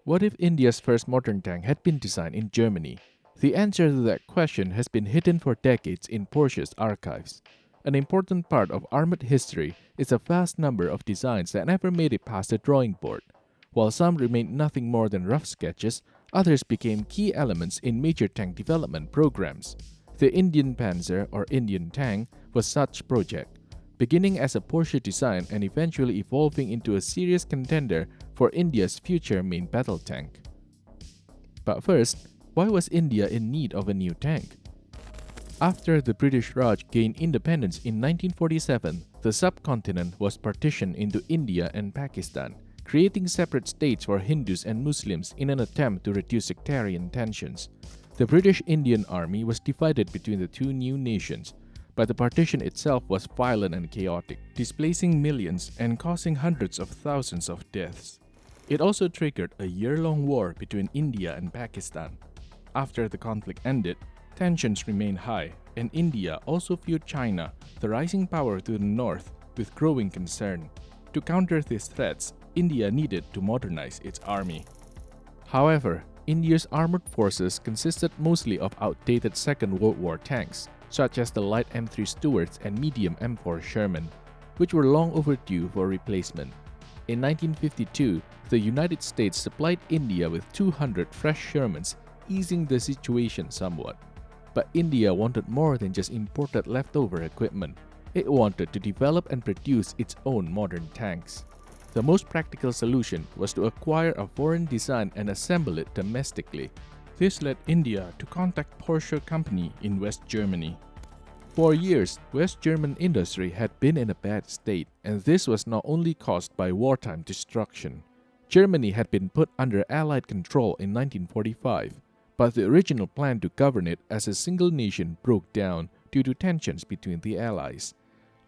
What if India's first modern tank had been designed in Germany? The answer to that question has been hidden for decades in Porsche's archives. An important part of armored history is a vast number of designs that never made it past the drawing board. While some remained nothing more than rough sketches, others became key elements in major tank development programs. The Indian Panzer, or Indian tank, was such project, beginning as a Porsche design and eventually evolving into a serious contender for India's future main battle tank. But first, why was India in need of a new tank? After the British Raj gained independence in 1947, the subcontinent was partitioned into India and Pakistan, creating separate states for Hindus and Muslims in an attempt to reduce sectarian tensions. The British Indian Army was divided between the two new nations, but the partition itself was violent and chaotic, displacing millions and causing hundreds of thousands of deaths. It also triggered a year-long war between India and Pakistan. After the conflict ended, tensions remained high, and India also viewed China, the rising power to the north, with growing concern. To counter these threats, India needed to modernize its army. However, India's armored forces consisted mostly of outdated Second World War tanks, such as the light M3 Stuarts and medium M4 Sherman, which were long overdue for replacement. In 1952, the United States supplied India with 200 fresh Shermans, easing the situation somewhat. But India wanted more than just imported leftover equipment. It wanted to develop and produce its own modern tanks. The most practical solution was to acquire a foreign design and assemble it domestically. This led India to contact Porsche company in West Germany. For years, West German industry had been in a bad state, and this was not only caused by wartime destruction. Germany had been put under Allied control in 1945, but the original plan to govern it as a single nation broke down due to tensions between the Allies.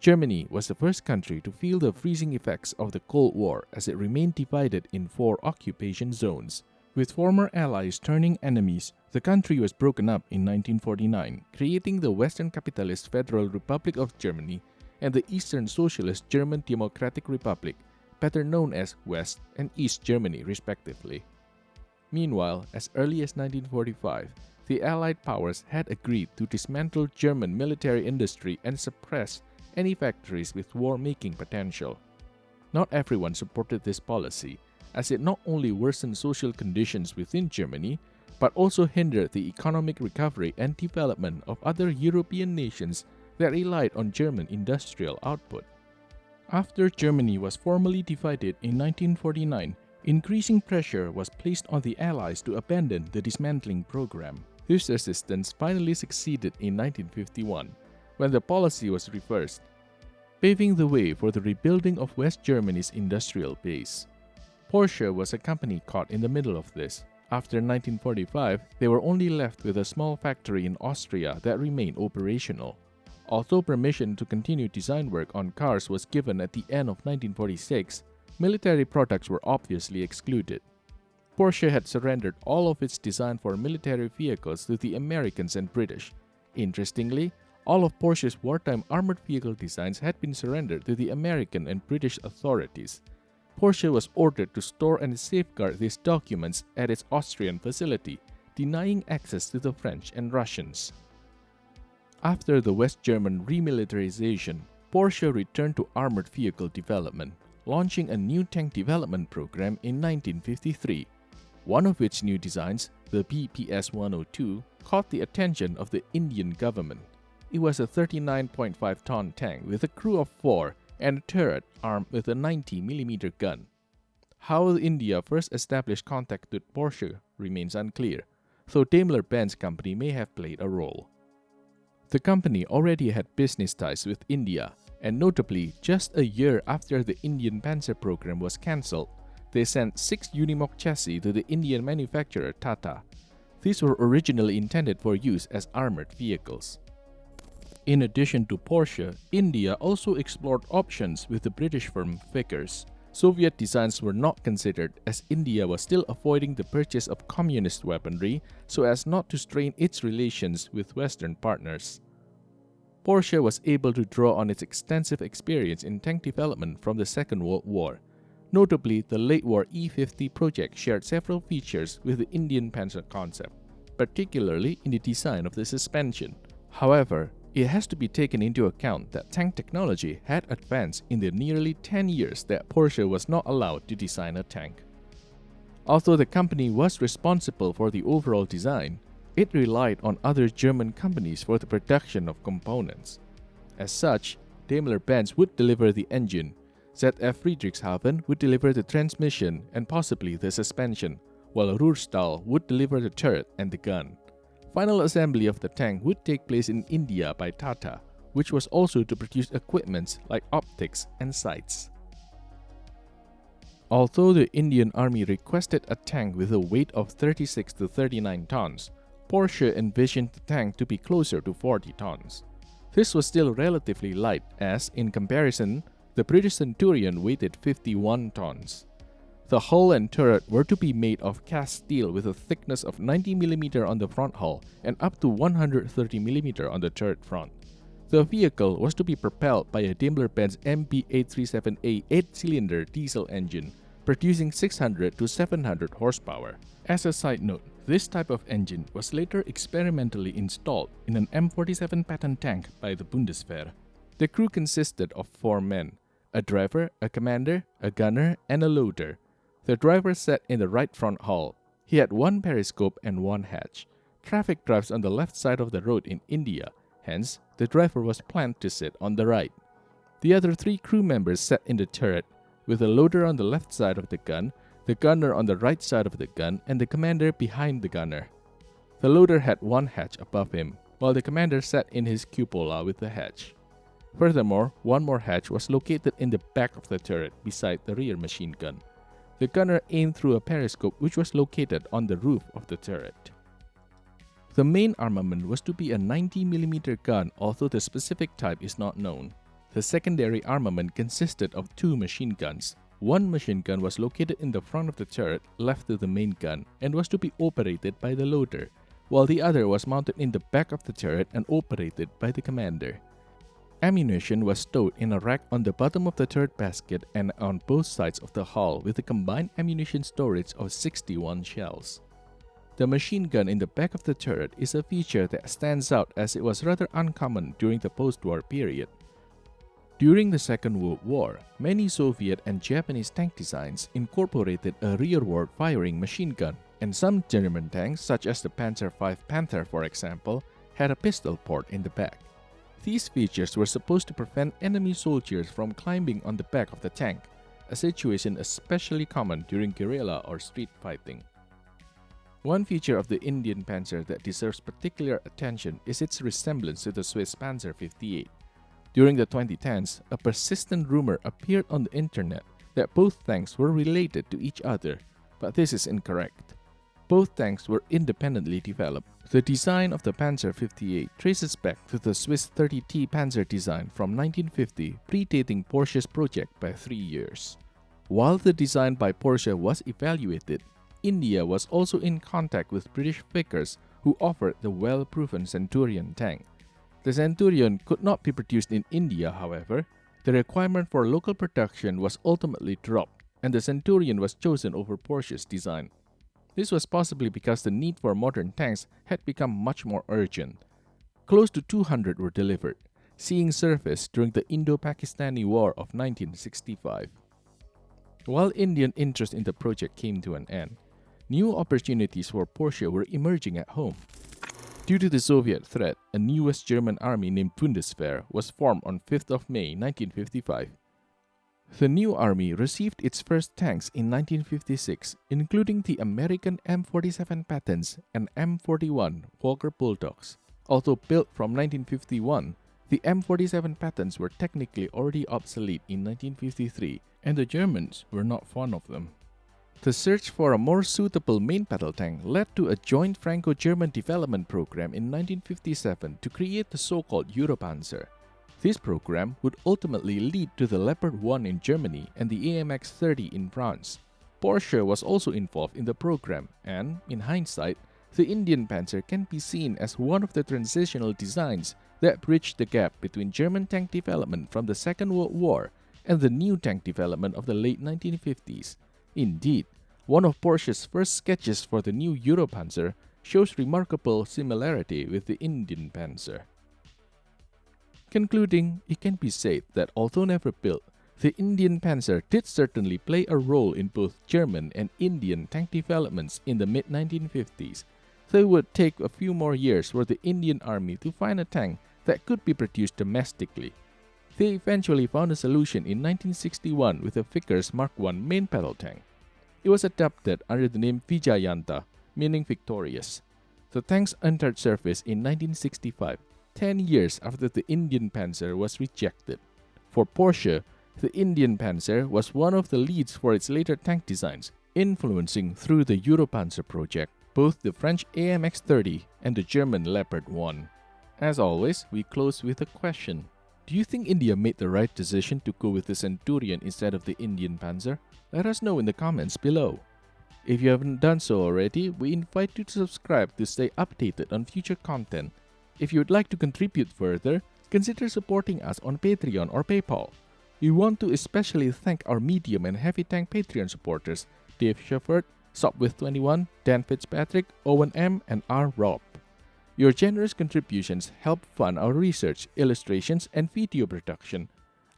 Germany was the first country to feel the freezing effects of the Cold War as it remained divided in 4 occupation zones. With former allies turning enemies, the country was broken up in 1949, creating the Western Capitalist Federal Republic of Germany and the Eastern Socialist German Democratic Republic, better known as West and East Germany respectively. Meanwhile, as early as 1945, the Allied powers had agreed to dismantle German military industry and suppress any factories with war-making potential. Not everyone supported this policy, as it not only worsened social conditions within Germany, but also hindered the economic recovery and development of other European nations that relied on German industrial output. After Germany was formally divided in 1949, increasing pressure was placed on the Allies to abandon the dismantling program. This resistance finally succeeded in 1951, when the policy was reversed, paving the way for the rebuilding of West Germany's industrial base. Porsche was a company caught in the middle of this. After 1945, they were only left with a small factory in Austria that remained operational. Although permission to continue design work on cars was given at the end of 1946, military products were obviously excluded. Porsche had surrendered all of its design for military vehicles to the Americans and British. Interestingly, all of Porsche's wartime armored vehicle designs had been surrendered to the American and British authorities. Porsche was ordered to store and safeguard these documents at its Austrian facility, denying access to the French and Russians. After the West German remilitarization, Porsche returned to armored vehicle development, launching a new tank development program in 1953. One of its new designs, the BPS-102, caught the attention of the Indian government. It was a 39.5-ton tank with a crew of 4 and a turret armed with a 90mm gun. How India first established contact with Porsche remains unclear, though Daimler-Benz company may have played a role. The company already had business ties with India, and notably, just a year after the Indian Panzer program was cancelled, they sent 6 Unimog chassis to the Indian manufacturer Tata. These were originally intended for use as armored vehicles. In addition to Porsche, India also explored options with the British firm Vickers. Soviet designs were not considered as India was still avoiding the purchase of communist weaponry so as not to strain its relations with Western partners. Porsche was able to draw on its extensive experience in tank development from the Second World War. Notably, the late war E-50 project shared several features with the Indian Panzer concept, particularly in the design of the suspension. However, it has to be taken into account that tank technology had advanced in the nearly 10 years that Porsche was not allowed to design a tank. Although the company was responsible for the overall design, it relied on other German companies for the production of components. As such, Daimler-Benz would deliver the engine, ZF Friedrichshafen would deliver the transmission and possibly the suspension, while Ruhrstahl would deliver the turret and the gun. Final assembly of the tank would take place in India by Tata, which was also to produce equipments like optics and sights. Although the Indian Army requested a tank with a weight of 36 to 39 tons, Porsche envisioned the tank to be closer to 40 tons. This was still relatively light as, in comparison, the British Centurion weighted 51 tons. The hull and turret were to be made of cast steel with a thickness of 90 mm on the front hull and up to 130 mm on the turret front. The vehicle was to be propelled by a Daimler-Benz MB837A 8-cylinder diesel engine, producing 600 to 700 horsepower. As a side note, this type of engine was later experimentally installed in an M47 Patton tank by the Bundeswehr. The crew consisted of 4 men, a driver, a commander, a gunner, and a loader. The driver sat in the right front hull. He had 1 periscope and 1 hatch. Traffic drives on the left side of the road in India, hence, the driver was planned to sit on the right. The other 3 crew members sat in the turret, with the loader on the left side of the gunner on the right side of the gun, and the commander behind the gunner. The loader had 1 hatch above him, while the commander sat in his cupola with the hatch. Furthermore, 1 more hatch was located in the back of the turret beside the rear machine gun. The gunner aimed through a periscope which was located on the roof of the turret. The main armament was to be a 90 mm gun, although the specific type is not known. The secondary armament consisted of 2 machine guns. 1 machine gun was located in the front of the turret, left to the main gun, and was to be operated by the loader, while the other was mounted in the back of the turret and operated by the commander. Ammunition was stowed in a rack on the bottom of the turret basket and on both sides of the hull with a combined ammunition storage of 61 shells. The machine gun in the back of the turret is a feature that stands out as it was rather uncommon during the post-war period. During the Second World War, many Soviet and Japanese tank designs incorporated a rearward firing machine gun, and some German tanks, such as the Panzer V Panther for example, had a pistol port in the back. These features were supposed to prevent enemy soldiers from climbing on the back of the tank, a situation especially common during guerrilla or street fighting. One feature of the Indian Panzer that deserves particular attention is its resemblance to the Swiss Panzer 58. During the 2010s, a persistent rumor appeared on the internet that both tanks were related to each other, but this is incorrect. Both tanks were independently developed. The design of the Panzer 58 traces back to the Swiss 30T Panzer design from 1950, predating Porsche's project by 3 years. While the design by Porsche was evaluated, India was also in contact with British fakers who offered the well-proven Centurion tank. The Centurion could not be produced in India, however. The requirement for local production was ultimately dropped, and the Centurion was chosen over Porsche's design. This was possibly because the need for modern tanks had become much more urgent. Close to 200 were delivered, seeing service during the Indo-Pakistani War of 1965. While Indian interest in the project came to an end, new opportunities for Porsche were emerging at home. Due to the Soviet threat, a new West German army named Bundeswehr was formed on 5th of May 1955. The new army received its first tanks in 1956, including the American M47 Pattons and M41 Walker Bulldogs. Although built from 1951, the M47 Pattons were technically already obsolete in 1953, and the Germans were not fond of them. The search for a more suitable main battle tank led to a joint Franco-German development program in 1957 to create the so-called Europanzer. This program would ultimately lead to the Leopard 1 in Germany and the AMX 30 in France. Porsche was also involved in the program, and, in hindsight, the Indian Panzer can be seen as one of the transitional designs that bridged the gap between German tank development from the Second World War and the new tank development of the late 1950s. Indeed, one of Porsche's first sketches for the new Europanzer shows remarkable similarity with the Indian Panzer. Concluding, it can be said that although never built, the Indian Panzer did certainly play a role in both German and Indian tank developments in the mid-1950s, though it would take a few more years for the Indian Army to find a tank that could be produced domestically. They eventually found a solution in 1961 with the Vickers Mark I main battle tank. It was adapted under the name Vijayanta, meaning victorious. The tanks entered service in 1965, 10 years after the Indian Panzer was rejected. For Porsche, the Indian Panzer was one of the leads for its later tank designs, influencing through the Europanzer project both the French AMX-30 and the German Leopard 1. As always, we close with a question. Do you think India made the right decision to go with the Centurion instead of the Indian Panzer? Let us know in the comments below. If you haven't done so already, we invite you to subscribe to stay updated on future content. If you would like to contribute further, consider supporting us on Patreon or PayPal. We want to especially thank our medium and heavy tank Patreon supporters, Dave Shefford, Sopwith21, Dan Fitzpatrick, Owen M, and R. Rob. Your generous contributions help fund our research, illustrations, and video production.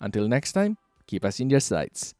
Until next time, keep us in your sights.